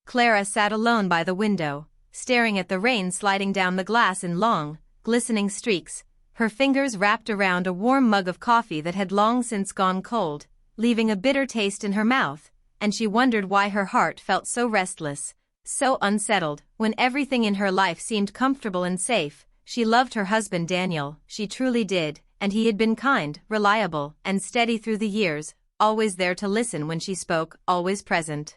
Clara sat alone by the window, staring at the rain sliding down the glass in long, glistening streaks, her fingers wrapped around a warm mug of coffee that had long since gone cold, leaving a bitter taste in her mouth, and she wondered why her heart felt so restless, so unsettled, when everything in her life seemed comfortable and safe. She loved her husband Daniel, she truly did, and he had been kind, reliable, and steady through the years, always there to listen when she spoke, always present.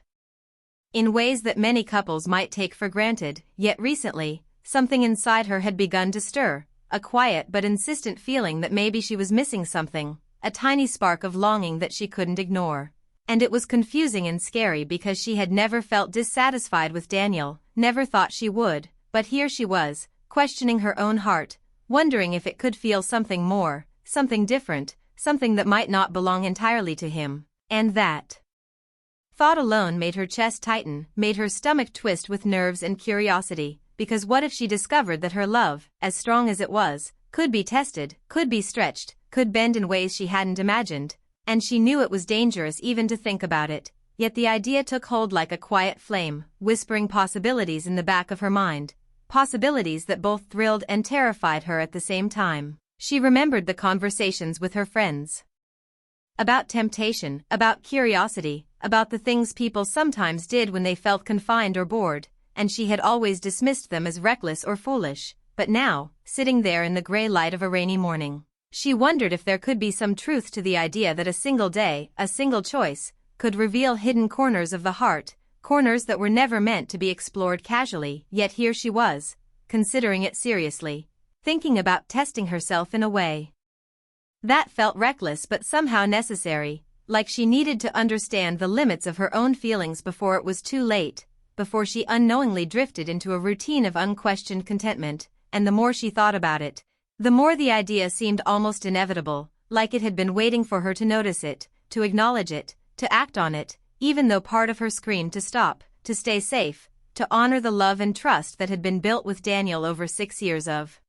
In ways that many couples might take for granted, yet recently, something inside her had begun to stir, a quiet but insistent feeling that maybe she was missing something, a tiny spark of longing that she couldn't ignore. And it was confusing and scary because she had never felt dissatisfied with Daniel, never thought she would, but here she was, questioning her own heart, wondering if it could feel something more, something different, something that might not belong entirely to him, and that thought alone made her chest tighten, made her stomach twist with nerves and curiosity, because what if she discovered that her love, as strong as it was, could be tested, could be stretched, could bend in ways she hadn't imagined, and she knew it was dangerous even to think about it, yet the idea took hold like a quiet flame, whispering possibilities in the back of her mind, possibilities that both thrilled and terrified her at the same time. She remembered the conversations with her friends about temptation, about curiosity, about the things people sometimes did when they felt confined or bored, and she had always dismissed them as reckless or foolish, but now, sitting there in the gray light of a rainy morning, she wondered if there could be some truth to the idea that a single day, a single choice, could reveal hidden corners of the heart, corners that were never meant to be explored casually. Yet here she was, considering it seriously, thinking about testing herself in a way that felt reckless but somehow necessary, like she needed to understand the limits of her own feelings before it was too late, before she unknowingly drifted into a routine of unquestioned contentment. And the more she thought about it, the more the idea seemed almost inevitable, like it had been waiting for her to notice it, to acknowledge it, to act on it, even though part of her screamed to stop, to stay safe, to honor the love and trust that had been built with Daniel over 6 years of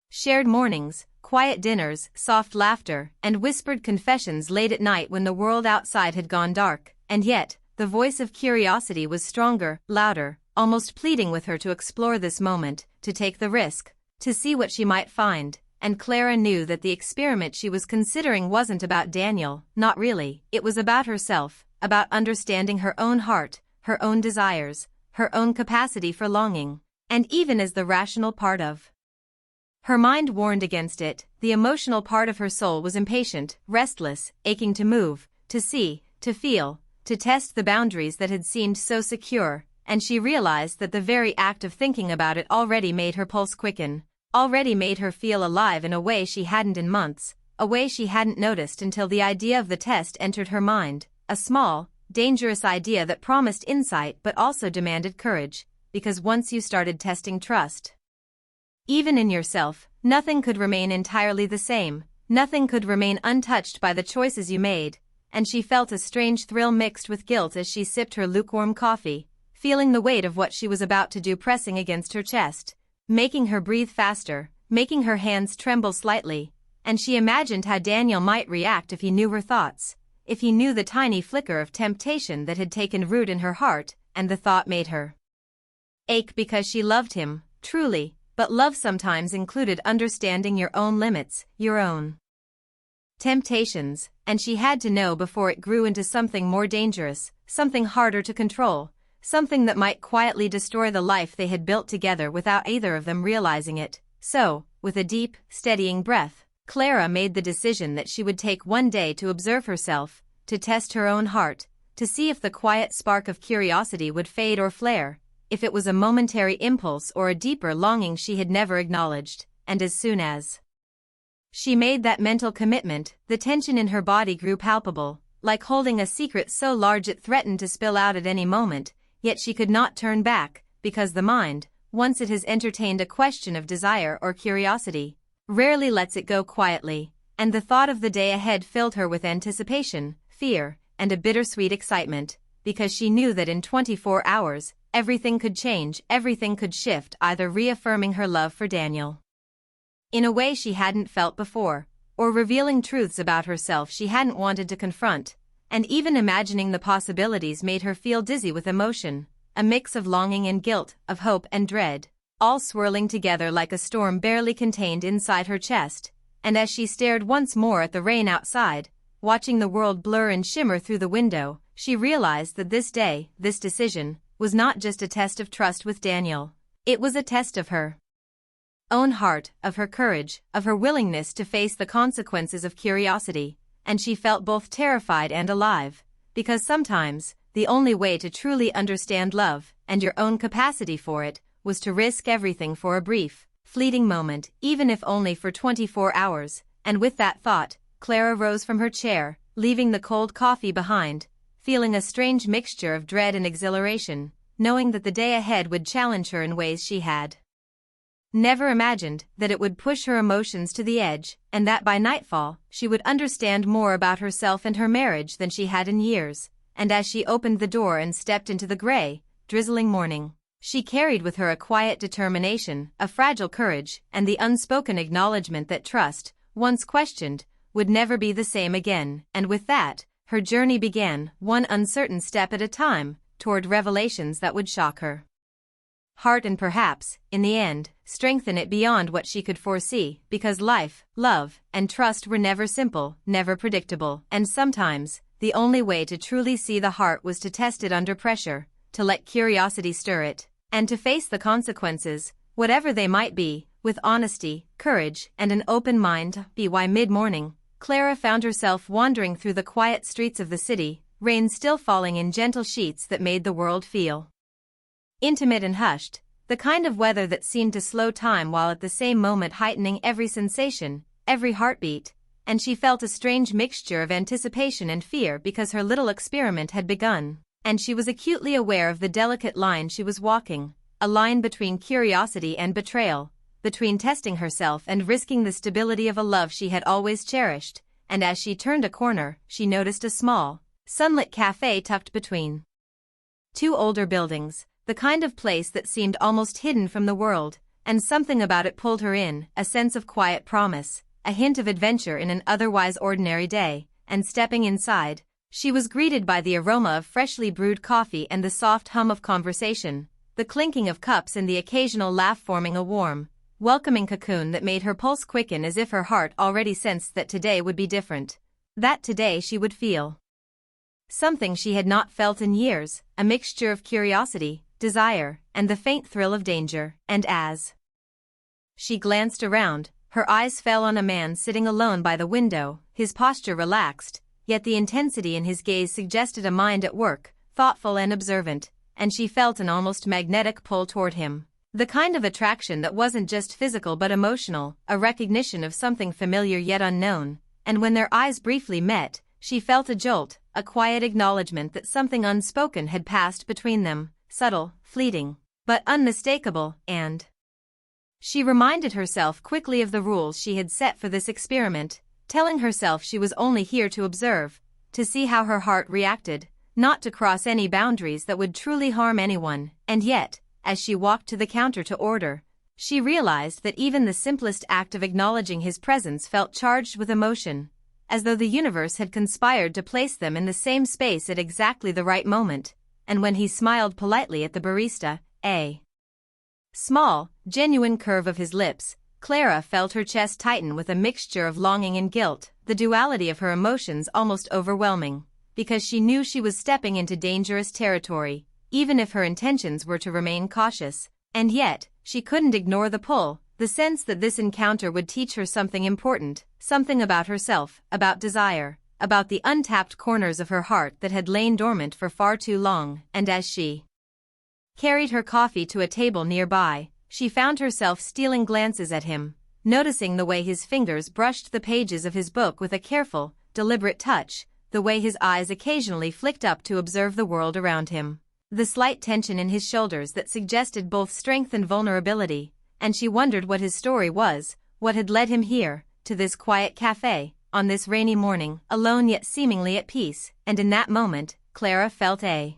shared mornings, quiet dinners, soft laughter, and whispered confessions late at night when the world outside had gone dark. And yet, the voice of curiosity was stronger, louder, almost pleading with her to explore this moment, to take the risk, to see what she might find. And Clara knew that the experiment she was considering wasn't about Daniel, not really. It was about herself, about understanding her own heart, her own desires, her own capacity for longing. And even as the rational part of her mind warned against it, the emotional part of her soul was impatient, restless, aching to move, to see, to feel, to test the boundaries that had seemed so secure, and she realized that the very act of thinking about it already made her pulse quicken, already made her feel alive in a way she hadn't in months, a way she hadn't noticed until the idea of the test entered her mind, a small, dangerous idea that promised insight but also demanded courage, because once you started testing trust, even in yourself, nothing could remain entirely the same, nothing could remain untouched by the choices you made, and she felt a strange thrill mixed with guilt as she sipped her lukewarm coffee, feeling the weight of what she was about to do pressing against her chest, making her breathe faster, making her hands tremble slightly, and she imagined how Daniel might react if he knew her thoughts, if he knew the tiny flicker of temptation that had taken root in her heart, and the thought made her ache because she loved him, truly. But love sometimes included understanding your own limits, your own temptations, and she had to know before it grew into something more dangerous, something harder to control, something that might quietly destroy the life they had built together without either of them realizing it. So, with a deep, steadying breath, Clara made the decision that she would take one day to observe herself, to test her own heart, to see if the quiet spark of curiosity would fade or flare, if it was a momentary impulse or a deeper longing she had never acknowledged. And as soon as she made that mental commitment, the tension in her body grew palpable, like holding a secret so large it threatened to spill out at any moment, yet she could not turn back, because the mind, once it has entertained a question of desire or curiosity, rarely lets it go quietly, and the thought of the day ahead filled her with anticipation, fear, and a bittersweet excitement, because she knew that in 24 hours, everything could change, everything could shift, either reaffirming her love for Daniel in a way she hadn't felt before, or revealing truths about herself she hadn't wanted to confront, and even imagining the possibilities made her feel dizzy with emotion, a mix of longing and guilt, of hope and dread, all swirling together like a storm barely contained inside her chest. And as she stared once more at the rain outside, watching the world blur and shimmer through the window, she realized that this day, this decision, was not just a test of trust with Daniel. It was a test of her own heart, of her courage, of her willingness to face the consequences of curiosity, and she felt both terrified and alive, because sometimes, the only way to truly understand love, and your own capacity for it, was to risk everything for a brief, fleeting moment, even if only for 24 hours, and with that thought, Clara rose from her chair, leaving the cold coffee behind, feeling a strange mixture of dread and exhilaration, knowing that the day ahead would challenge her in ways she had never imagined, that it would push her emotions to the edge, and that by nightfall, she would understand more about herself and her marriage than she had in years. And as she opened the door and stepped into the gray, drizzling morning, she carried with her a quiet determination, a fragile courage, and the unspoken acknowledgement that trust, once questioned, would never be the same again. And with that, her journey began, one uncertain step at a time, toward revelations that would shock her heart and perhaps, in the end, strengthen it beyond what she could foresee, because life, love, and trust were never simple, never predictable, and sometimes, the only way to truly see the heart was to test it under pressure, to let curiosity stir it, and to face the consequences, whatever they might be, with honesty, courage, and an open mind. By mid-morning, Clara found herself wandering through the quiet streets of the city, rain still falling in gentle sheets that made the world feel intimate and hushed, the kind of weather that seemed to slow time while at the same moment heightening every sensation, every heartbeat, and she felt a strange mixture of anticipation and fear because her little experiment had begun, and she was acutely aware of the delicate line she was walking, a line between curiosity and betrayal, between testing herself and risking the stability of a love she had always cherished. And as she turned a corner, she noticed a small, sunlit cafe tucked between two older buildings, the kind of place that seemed almost hidden from the world, and something about it pulled her in, a sense of quiet promise, a hint of adventure in an otherwise ordinary day. And stepping inside, she was greeted by the aroma of freshly brewed coffee and the soft hum of conversation, the clinking of cups and the occasional laugh forming a warm, welcoming cocoon that made her pulse quicken as if her heart already sensed that today would be different, that today she would feel something she had not felt in years, a mixture of curiosity, desire, and the faint thrill of danger. And as she glanced around, her eyes fell on a man sitting alone by the window, his posture relaxed, yet the intensity in his gaze suggested a mind at work, thoughtful and observant, and she felt an almost magnetic pull toward him. The kind of attraction that wasn't just physical but emotional, a recognition of something familiar yet unknown, and when their eyes briefly met, she felt a jolt, a quiet acknowledgement that something unspoken had passed between them, subtle, fleeting, but unmistakable. And she reminded herself quickly of the rules she had set for this experiment, telling herself she was only here to observe, to see how her heart reacted, not to cross any boundaries that would truly harm anyone. And yet, as she walked to the counter to order, she realized that even the simplest act of acknowledging his presence felt charged with emotion, as though the universe had conspired to place them in the same space at exactly the right moment. And when he smiled politely at the barista, a small, genuine curve of his lips, Clara felt her chest tighten with a mixture of longing and guilt, the duality of her emotions almost overwhelming, because she knew she was stepping into dangerous territory, even if her intentions were to remain cautious. And yet, she couldn't ignore the pull, the sense that this encounter would teach her something important, something about herself, about desire, about the untapped corners of her heart that had lain dormant for far too long. And as she carried her coffee to a table nearby, she found herself stealing glances at him, noticing the way his fingers brushed the pages of his book with a careful, deliberate touch, the way his eyes occasionally flicked up to observe the world around him, the slight tension in his shoulders that suggested both strength and vulnerability. And she wondered what his story was, what had led him here, to this quiet cafe, on this rainy morning, alone yet seemingly at peace. And in that moment, Clara felt a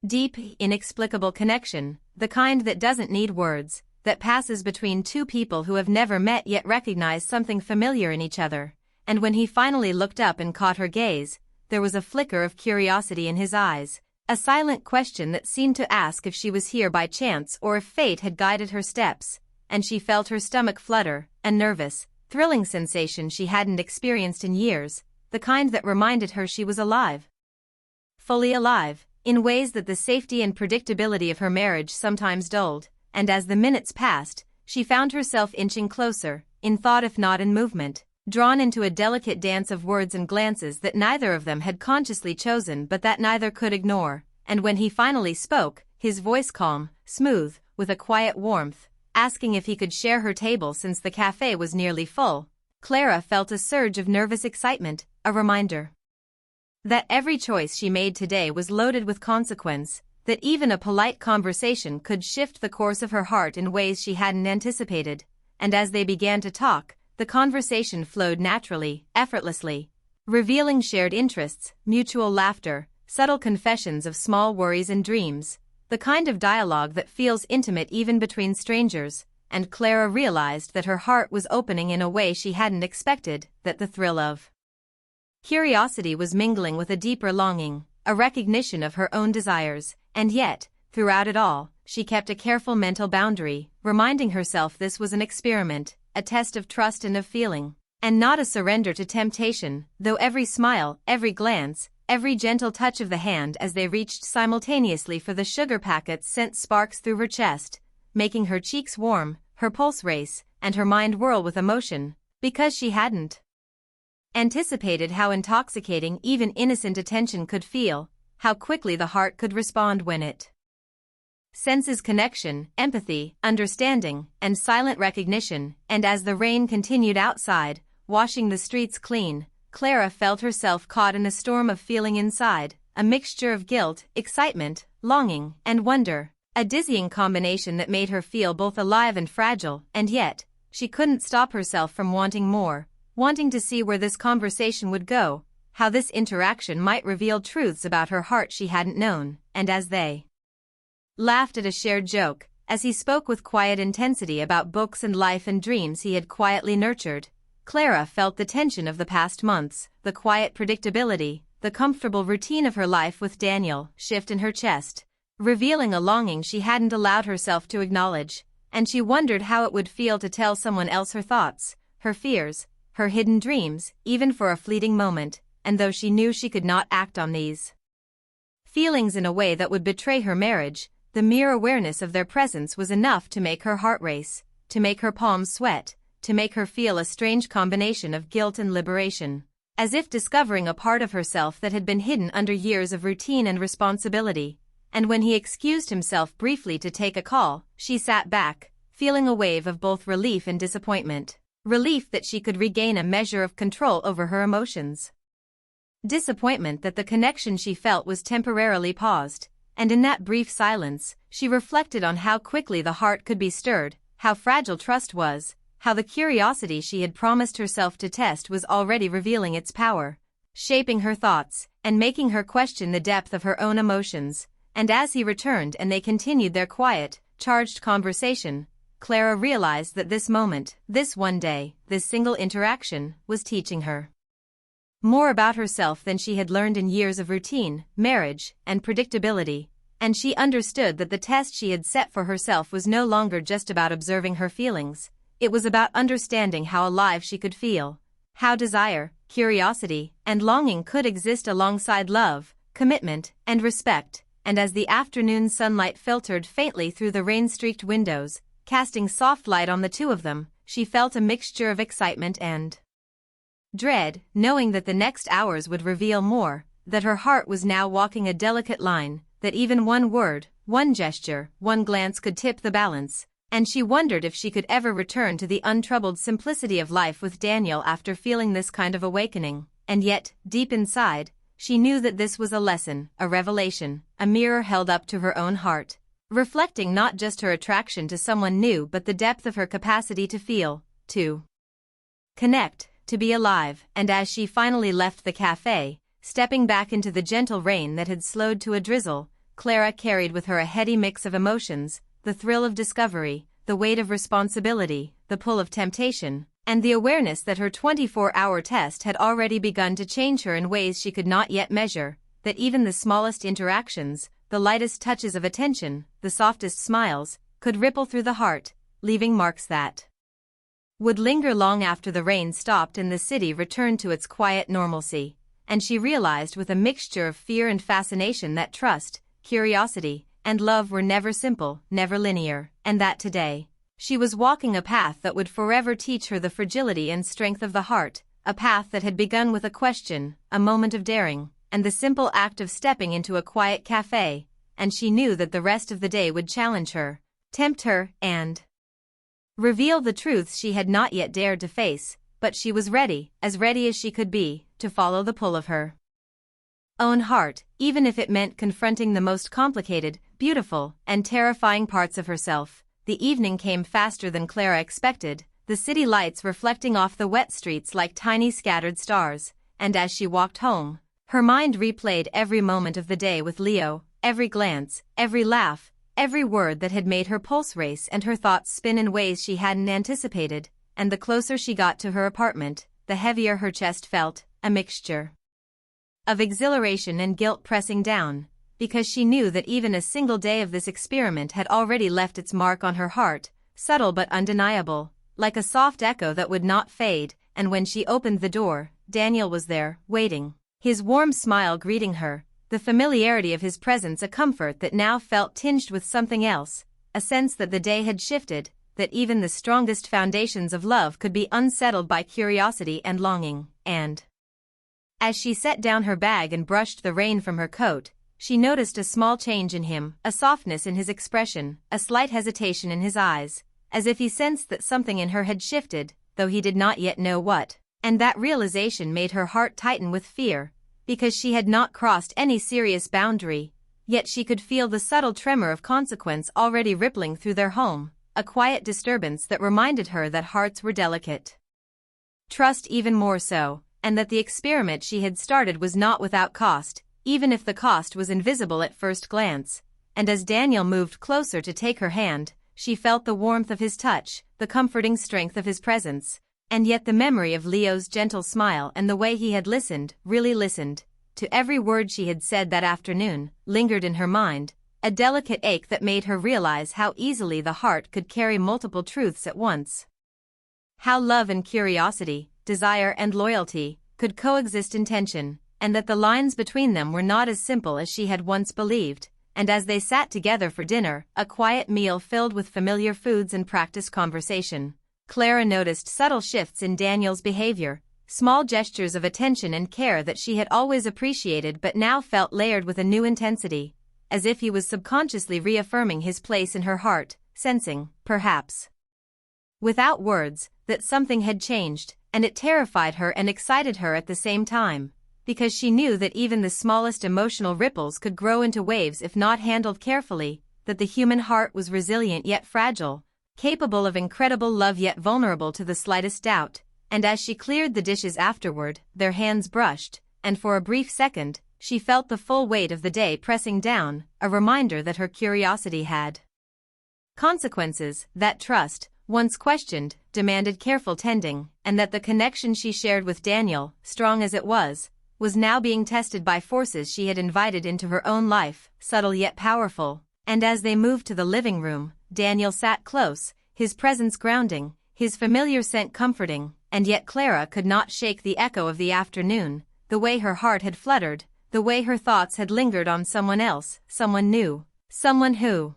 deep, inexplicable connection, the kind that doesn't need words, that passes between two people who have never met yet recognize something familiar in each other. And when he finally looked up and caught her gaze, there was a flicker of curiosity in his eyes, A silent question that seemed to ask if she was here by chance or if fate had guided her steps, and she felt her stomach flutter, a nervous, thrilling sensation she hadn't experienced in years, the kind that reminded her she was alive. Fully alive, in ways that the safety and predictability of her marriage sometimes dulled, and as the minutes passed, she found herself inching closer, in thought if not in movement, drawn into a delicate dance of words and glances that neither of them had consciously chosen but that neither could ignore, and when he finally spoke, his voice calm, smooth, with a quiet warmth, asking if he could share her table since the cafe was nearly full, Clara felt a surge of nervous excitement, a reminder that every choice she made today was loaded with consequence, that even a polite conversation could shift the course of her heart in ways she hadn't anticipated, and as they began to talk, the conversation flowed naturally, effortlessly, revealing shared interests, mutual laughter, subtle confessions of small worries and dreams, the kind of dialogue that feels intimate even between strangers, and Clara realized that her heart was opening in a way she hadn't expected, that the thrill of curiosity was mingling with a deeper longing, a recognition of her own desires, and yet, throughout it all, she kept a careful mental boundary, reminding herself this was an experiment, a test of trust and of feeling, and not a surrender to temptation, though every smile, every glance, every gentle touch of the hand as they reached simultaneously for the sugar packets sent sparks through her chest, making her cheeks warm, her pulse race, and her mind whirl with emotion, because she hadn't anticipated how intoxicating even innocent attention could feel, how quickly the heart could respond when it senses connection, empathy, understanding, and silent recognition, and as the rain continued outside, washing the streets clean, Clara felt herself caught in a storm of feeling inside, a mixture of guilt, excitement, longing, and wonder, a dizzying combination that made her feel both alive and fragile, and yet, she couldn't stop herself from wanting more, wanting to see where this conversation would go, how this interaction might reveal truths about her heart she hadn't known, and as they laughed at a shared joke, as he spoke with quiet intensity about books and life and dreams he had quietly nurtured, Clara felt the tension of the past months, the quiet predictability, the comfortable routine of her life with Daniel, shift in her chest, revealing a longing she hadn't allowed herself to acknowledge, and she wondered how it would feel to tell someone else her thoughts, her fears, her hidden dreams, even for a fleeting moment, and though she knew she could not act on these feelings in a way that would betray her marriage, the mere awareness of their presence was enough to make her heart race, to make her palms sweat, to make her feel a strange combination of guilt and liberation, as if discovering a part of herself that had been hidden under years of routine and responsibility. And when he excused himself briefly to take a call, she sat back, feeling a wave of both relief and disappointment. Relief that she could regain a measure of control over her emotions. Disappointment that the connection she felt was temporarily paused, and in that brief silence, she reflected on how quickly the heart could be stirred, how fragile trust was, how the curiosity she had promised herself to test was already revealing its power, shaping her thoughts, and making her question the depth of her own emotions. And as he returned and they continued their quiet, charged conversation, Clara realized that this moment, this one day, this single interaction, was teaching her more about herself than she had learned in years of routine, marriage, and predictability, and she understood that the test she had set for herself was no longer just about observing her feelings, it was about understanding how alive she could feel, how desire, curiosity, and longing could exist alongside love, commitment, and respect. And as the afternoon sunlight filtered faintly through the rain-streaked windows, casting soft light on the two of them, she felt a mixture of excitement and dread, knowing that the next hours would reveal more, that her heart was now walking a delicate line, that even one word, one gesture, one glance could tip the balance, and she wondered if she could ever return to the untroubled simplicity of life with Daniel after feeling this kind of awakening, and yet, deep inside, she knew that this was a lesson, a revelation, a mirror held up to her own heart, reflecting not just her attraction to someone new but the depth of her capacity to feel, to connect, to be alive. And as she finally left the cafe, stepping back into the gentle rain that had slowed to a drizzle, Clara carried with her a heady mix of emotions, the thrill of discovery, the weight of responsibility, the pull of temptation, and the awareness that her 24-hour test had already begun to change her in ways she could not yet measure, that even the smallest interactions, the lightest touches of attention, the softest smiles, could ripple through the heart, leaving marks that would linger long after the rain stopped and the city returned to its quiet normalcy. And she realized with a mixture of fear and fascination that trust, curiosity, and love were never simple, never linear, and that today, she was walking a path that would forever teach her the fragility and strength of the heart, a path that had begun with a question, a moment of daring, and the simple act of stepping into a quiet cafe, and she knew that the rest of the day would challenge her, tempt her, and reveal the truths she had not yet dared to face, but she was ready as she could be, to follow the pull of her own heart, even if it meant confronting the most complicated, beautiful, and terrifying parts of herself. The evening came faster than Clara expected, the city lights reflecting off the wet streets like tiny scattered stars, and as she walked home, her mind replayed every moment of the day with Leo, every glance, every laugh, every word that had made her pulse race and her thoughts spin in ways she hadn't anticipated, and the closer she got to her apartment, the heavier her chest felt, a mixture of exhilaration and guilt pressing down, because she knew that even a single day of this experiment had already left its mark on her heart, subtle but undeniable, like a soft echo that would not fade. And when she opened the door, Daniel was there, waiting, his warm smile greeting her, the familiarity of his presence a comfort that now felt tinged with something else, a sense that the day had shifted, that even the strongest foundations of love could be unsettled by curiosity and longing. And as she set down her bag and brushed the rain from her coat, she noticed a small change in him, a softness in his expression, a slight hesitation in his eyes, as if he sensed that something in her had shifted, though he did not yet know what. And that realization made her heart tighten with fear, because she had not crossed any serious boundary, yet she could feel the subtle tremor of consequence already rippling through their home, a quiet disturbance that reminded her that hearts were delicate. Trust even more so, and that the experiment she had started was not without cost, even if the cost was invisible at first glance. And as Daniel moved closer to take her hand, she felt the warmth of his touch, the comforting strength of his presence, and yet the memory of Leo's gentle smile and the way he had listened, really listened, to every word she had said that afternoon, lingered in her mind, a delicate ache that made her realize how easily the heart could carry multiple truths at once. How love and curiosity, desire and loyalty, could coexist in tension, and that the lines between them were not as simple as she had once believed. And as they sat together for dinner, a quiet meal filled with familiar foods and practiced conversation, Clara noticed subtle shifts in Daniel's behavior, small gestures of attention and care that she had always appreciated but now felt layered with a new intensity, as if he was subconsciously reaffirming his place in her heart, sensing, perhaps without words, that something had changed, and it terrified her and excited her at the same time, because she knew that even the smallest emotional ripples could grow into waves if not handled carefully, that the human heart was resilient yet fragile, capable of incredible love yet vulnerable to the slightest doubt. And as she cleared the dishes afterward, their hands brushed, and for a brief second, she felt the full weight of the day pressing down, a reminder that her curiosity had consequences, that trust, once questioned, demanded careful tending, and that the connection she shared with Daniel, strong as it was now being tested by forces she had invited into her own life, subtle yet powerful. And as they moved to the living room, Daniel sat close, his presence grounding, his familiar scent comforting, and yet Clara could not shake the echo of the afternoon, the way her heart had fluttered, the way her thoughts had lingered on someone else, someone new, someone who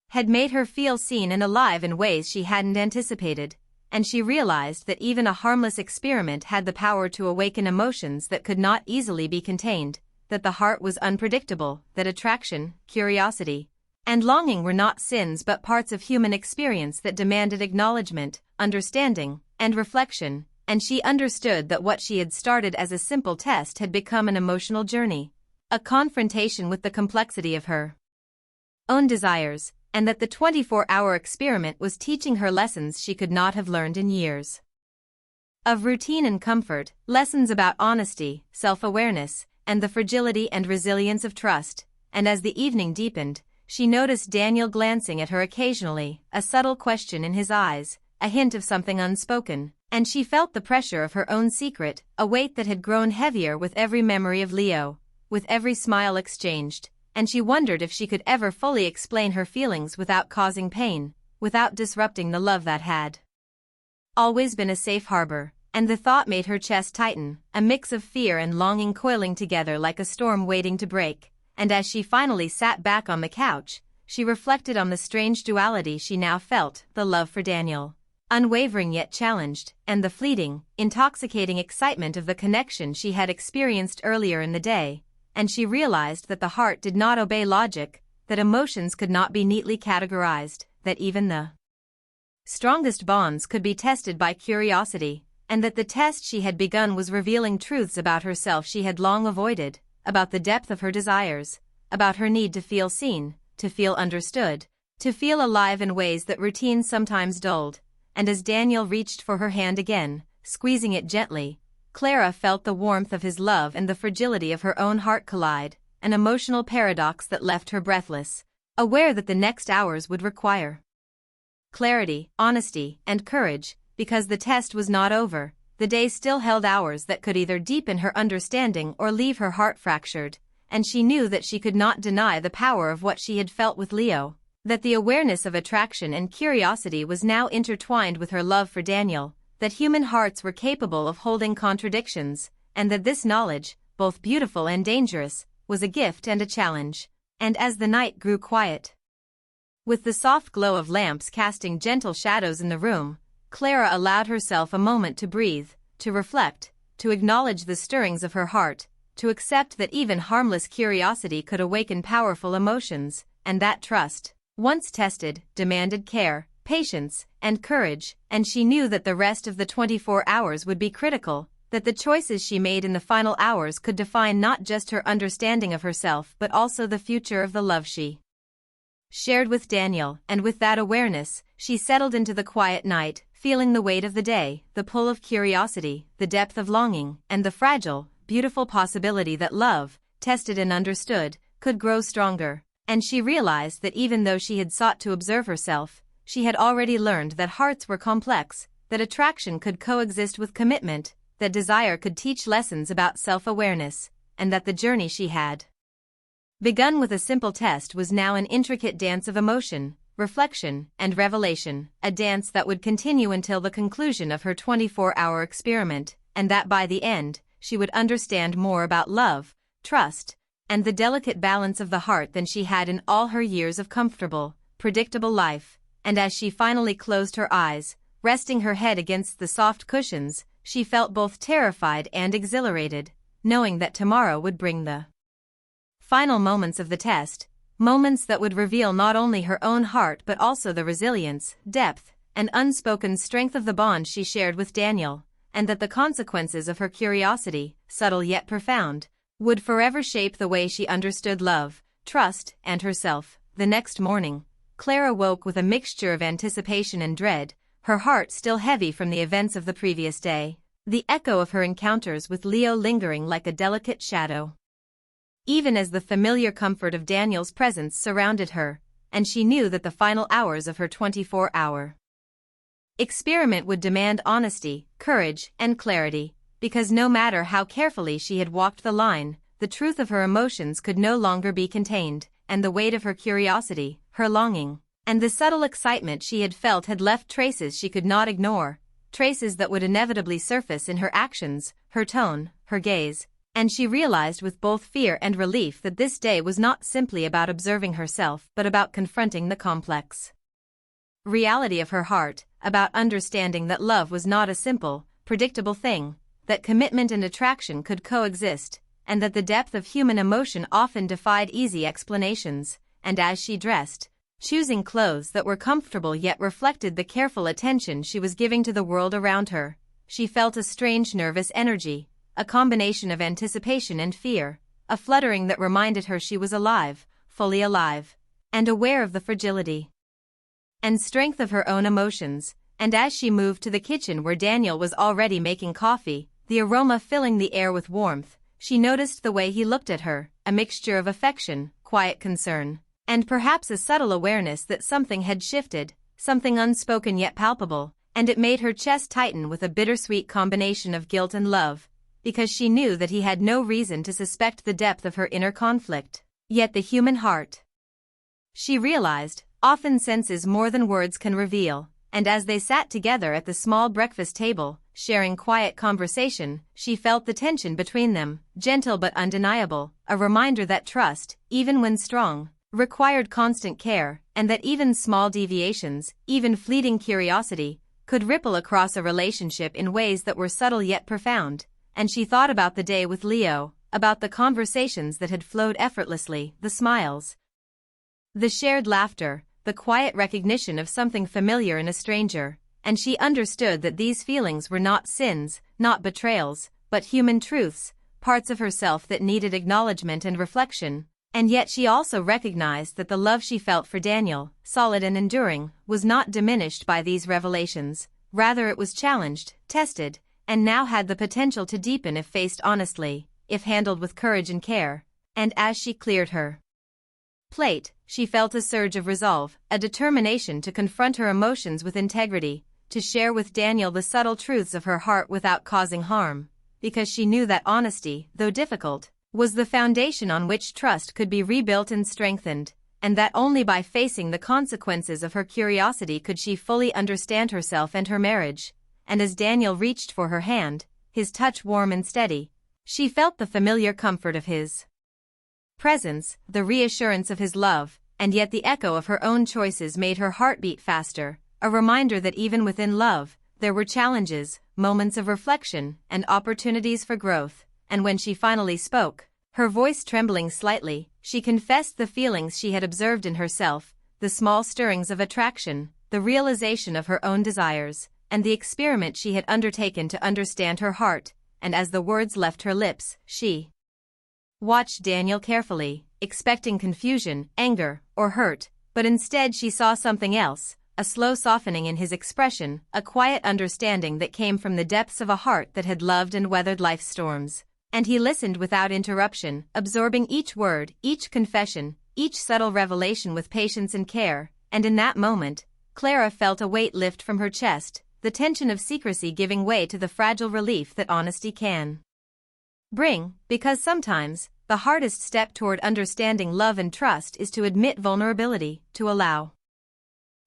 had made her feel seen and alive in ways she hadn't anticipated. And she realized that even a harmless experiment had the power to awaken emotions that could not easily be contained, that the heart was unpredictable, that attraction, curiosity, and longing were not sins but parts of human experience that demanded acknowledgement, understanding, and reflection. And she understood that what she had started as a simple test had become an emotional journey, a confrontation with the complexity of her own desires, and that the 24-hour experiment was teaching her lessons she could not have learned in years of routine and comfort, lessons about honesty, self-awareness, and the fragility and resilience of trust. And as the evening deepened, she noticed Daniel glancing at her occasionally, a subtle question in his eyes, a hint of something unspoken, and she felt the pressure of her own secret, a weight that had grown heavier with every memory of Leo, with every smile exchanged, and she wondered if she could ever fully explain her feelings without causing pain, without disrupting the love that had always been a safe harbor, and the thought made her chest tighten, a mix of fear and longing coiling together like a storm waiting to break, and as she finally sat back on the couch, she reflected on the strange duality she now felt, the love for Daniel, unwavering yet challenged, and the fleeting, intoxicating excitement of the connection she had experienced earlier in the day, and she realized that the heart did not obey logic, that emotions could not be neatly categorized, that even the strongest bonds could be tested by curiosity, and that the test she had begun was revealing truths about herself she had long avoided, about the depth of her desires, about her need to feel seen, to feel understood, to feel alive in ways that routine sometimes dulled, and as Daniel reached for her hand again, squeezing it gently, Clara felt the warmth of his love and the fragility of her own heart collide, an emotional paradox that left her breathless, aware that the next hours would require clarity, honesty, and courage, because the test was not over. The day still held hours that could either deepen her understanding or leave her heart fractured, and she knew that she could not deny the power of what she had felt with Leo, that the awareness of attraction and curiosity was now intertwined with her love for Daniel, that human hearts were capable of holding contradictions, and that this knowledge, both beautiful and dangerous, was a gift and a challenge. And as the night grew quiet, with the soft glow of lamps casting gentle shadows in the room, Clara allowed herself a moment to breathe, to reflect, to acknowledge the stirrings of her heart, to accept that even harmless curiosity could awaken powerful emotions, and that trust, once tested, demanded care, patience, and courage, and she knew that the rest of the 24 hours would be critical, that the choices she made in the final hours could define not just her understanding of herself but also the future of the love she shared with Daniel, and with that awareness, she settled into the quiet night, feeling the weight of the day, the pull of curiosity, the depth of longing, and the fragile, beautiful possibility that love, tested and understood, could grow stronger. And she realized that even though she had sought to observe herself, she had already learned that hearts were complex, that attraction could coexist with commitment, that desire could teach lessons about self-awareness, and that the journey she had begun with a simple test was now an intricate dance of emotion, reflection, and revelation, a dance that would continue until the conclusion of her 24-hour experiment, and that by the end, she would understand more about love, trust, and the delicate balance of the heart than she had in all her years of comfortable, predictable life. And as she finally closed her eyes, resting her head against the soft cushions, she felt both terrified and exhilarated, knowing that tomorrow would bring the final moments of the test, moments that would reveal not only her own heart but also the resilience, depth, and unspoken strength of the bond she shared with Daniel, and that the consequences of her curiosity, subtle yet profound, would forever shape the way she understood love, trust, and herself. The next morning, Clara woke with a mixture of anticipation and dread, her heart still heavy from the events of the previous day, the echo of her encounters with Leo lingering like a delicate shadow, even as the familiar comfort of Daniel's presence surrounded her, and she knew that the final hours of her 24-hour experiment would demand honesty, courage, and clarity, because no matter how carefully she had walked the line, the truth of her emotions could no longer be contained, and the weight of her curiosity, her longing, and the subtle excitement she had felt had left traces she could not ignore, traces that would inevitably surface in her actions, her tone, her gaze. And she realized with both fear and relief that this day was not simply about observing herself but about confronting the complex reality of her heart, about understanding that love was not a simple, predictable thing, that commitment and attraction could coexist, and that the depth of human emotion often defied easy explanations. And as she dressed, choosing clothes that were comfortable yet reflected the careful attention she was giving to the world around her, she felt a strange nervous energy, a combination of anticipation and fear, a fluttering that reminded her she was alive, fully alive, and aware of the fragility and strength of her own emotions. And as she moved to the kitchen where Daniel was already making coffee, the aroma filling the air with warmth, she noticed the way he looked at her, a mixture of affection, quiet concern, and perhaps a subtle awareness that something had shifted, something unspoken yet palpable, and it made her chest tighten with a bittersweet combination of guilt and love, because she knew that he had no reason to suspect the depth of her inner conflict. Yet the human heart, she realized, often senses more than words can reveal, and as they sat together at the small breakfast table, sharing quiet conversation, she felt the tension between them, gentle but undeniable, a reminder that trust, even when strong, required constant care, and that even small deviations, even fleeting curiosity, could ripple across a relationship in ways that were subtle yet profound. And she thought about the day with Leo, about the conversations that had flowed effortlessly, the smiles, the shared laughter, the quiet recognition of something familiar in a stranger, and she understood that these feelings were not sins, not betrayals, but human truths, parts of herself that needed acknowledgement and reflection. And yet she also recognized that the love she felt for Daniel, solid and enduring, was not diminished by these revelations. Rather, it was challenged, tested, and now had the potential to deepen if faced honestly, if handled with courage and care. And as she cleared her plate, she felt a surge of resolve, a determination to confront her emotions with integrity, to share with Daniel the subtle truths of her heart without causing harm, because she knew that honesty, though difficult, was the foundation on which trust could be rebuilt and strengthened, and that only by facing the consequences of her curiosity could she fully understand herself and her marriage. And as Daniel reached for her hand, his touch warm and steady, she felt the familiar comfort of his presence, the reassurance of his love, and yet the echo of her own choices made her heart beat faster, a reminder that even within love, there were challenges, moments of reflection, and opportunities for growth. And when she finally spoke, her voice trembling slightly, she confessed the feelings she had observed in herself, the small stirrings of attraction, the realization of her own desires, and the experiment she had undertaken to understand her heart. And as the words left her lips, she watched Daniel carefully, expecting confusion, anger, or hurt, but instead she saw something else, a slow softening in his expression, a quiet understanding that came from the depths of a heart that had loved and weathered life's storms. And he listened without interruption, absorbing each word, each confession, each subtle revelation with patience and care. And in that moment, Clara felt a weight lift from her chest, the tension of secrecy giving way to the fragile relief that honesty can bring, because sometimes, the hardest step toward understanding love and trust is to admit vulnerability, to allow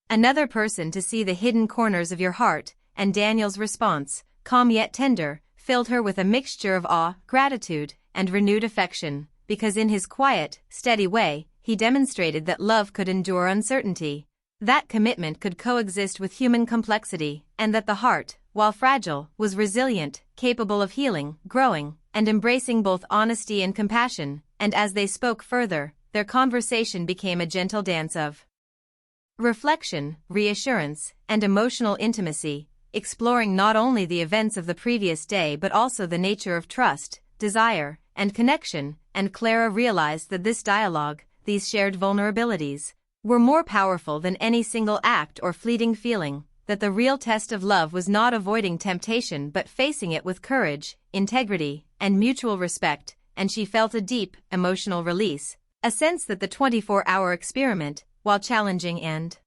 another person to see the hidden corners of your heart. And Daniel's response, calm yet tender, filled her with a mixture of awe, gratitude, and renewed affection, because in his quiet, steady way, he demonstrated that love could endure uncertainty, that commitment could coexist with human complexity, and that the heart, while fragile, was resilient, capable of healing, growing, and embracing both honesty and compassion. And as they spoke further, their conversation became a gentle dance of reflection, reassurance, and emotional intimacy, exploring not only the events of the previous day but also the nature of trust, desire, and connection. And Clara realized that this dialogue, these shared vulnerabilities, were more powerful than any single act or fleeting feeling, that the real test of love was not avoiding temptation but facing it with courage, integrity, and mutual respect. And she felt a deep, emotional release, a sense that the 24-hour experiment, while challenging and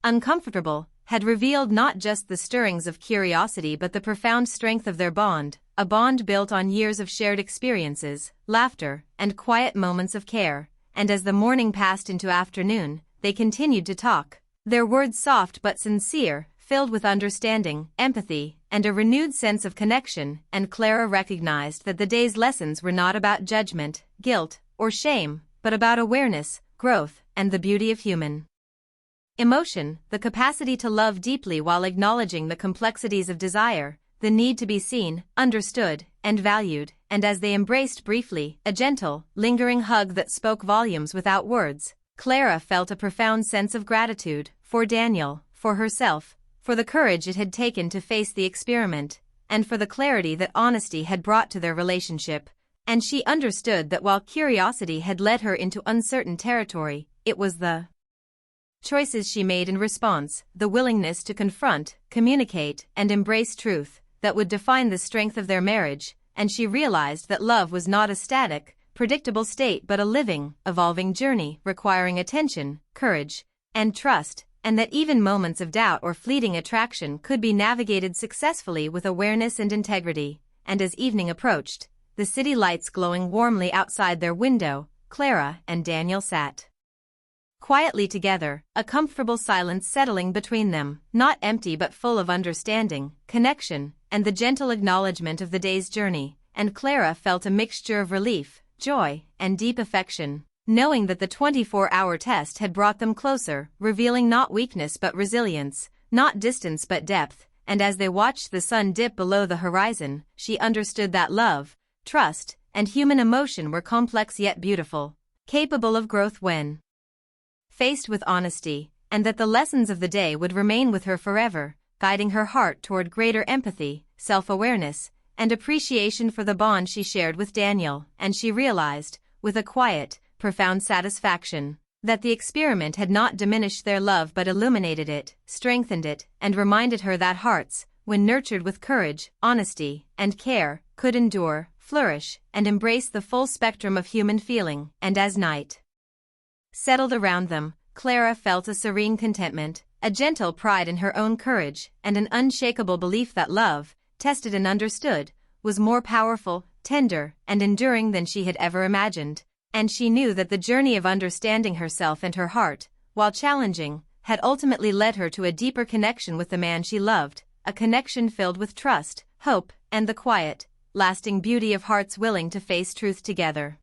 uncomfortable, had revealed not just the stirrings of curiosity but the profound strength of their bond, a bond built on years of shared experiences, laughter, and quiet moments of care. And as the morning passed into afternoon, they continued to talk, their words soft but sincere, filled with understanding, empathy, and a renewed sense of connection. And Clara recognized that the day's lessons were not about judgment, guilt, or shame, but about awareness, growth, and the beauty of human emotion, the capacity to love deeply while acknowledging the complexities of desire, the need to be seen, understood, and valued. And as they embraced briefly, a gentle, lingering hug that spoke volumes without words, Clara felt a profound sense of gratitude, for Daniel, for herself, for the courage it had taken to face the experiment, and for the clarity that honesty had brought to their relationship. And she understood that while curiosity had led her into uncertain territory, it was the choices she made in response, the willingness to confront, communicate, and embrace truth, that would define the strength of their marriage. And she realized that love was not a static, predictable state but a living, evolving journey requiring attention, courage, and trust, and that even moments of doubt or fleeting attraction could be navigated successfully with awareness and integrity. and as evening approached, the city lights glowing warmly outside their window, Clara and Daniel sat quietly together, a comfortable silence settling between them, not empty but full of understanding, connection, and the gentle acknowledgement of the day's journey, and Clara felt a mixture of relief, joy, and deep affection, knowing that the 24-hour test had brought them closer, revealing not weakness but resilience, not distance but depth, and as they watched the sun dip below the horizon, she understood that love, trust, and human emotion were complex yet beautiful, capable of growth when faced with honesty, and that the lessons of the day would remain with her forever, guiding her heart toward greater empathy, self-awareness, and appreciation for the bond she shared with Daniel, and she realized, with a quiet, profound satisfaction, that the experiment had not diminished their love but illuminated it, strengthened it, and reminded her that hearts, when nurtured with courage, honesty, and care, could endure, flourish, and embrace the full spectrum of human feeling. And as night settled around them, Clara felt a serene contentment, a gentle pride in her own courage, and an unshakable belief that love, tested and understood, was more powerful, tender, and enduring than she had ever imagined, and she knew that the journey of understanding herself and her heart, while challenging, had ultimately led her to a deeper connection with the man she loved, a connection filled with trust, hope, and the quiet, lasting beauty of hearts willing to face truth together.